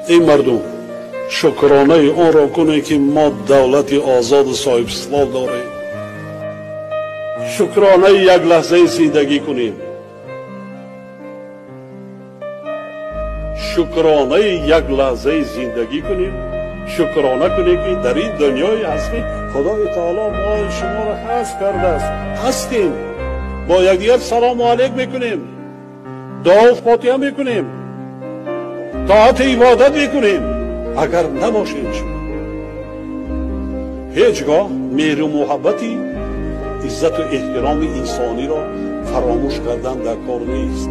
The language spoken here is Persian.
این مردم شکرانه اون را کنید که ما دولت آزاد و صاحب استقلال داریم. شکرانه یک لحظه زندگی کنیم. شکرانه یک لحظه زندگی کنیم. شکرانه کنیم که در این دنیای هستی خدای تعالی ما شما را حفظ کرده است. هستیم. با یکدیگر سلام علیک میکنیم. دعا و فاتحه میکنیم. طاعت عبادت میکنیم. اگر نباشیم هیچگاه مهر و محبتی عزت و احترام انسانی را فراموش کردن در کار نیست.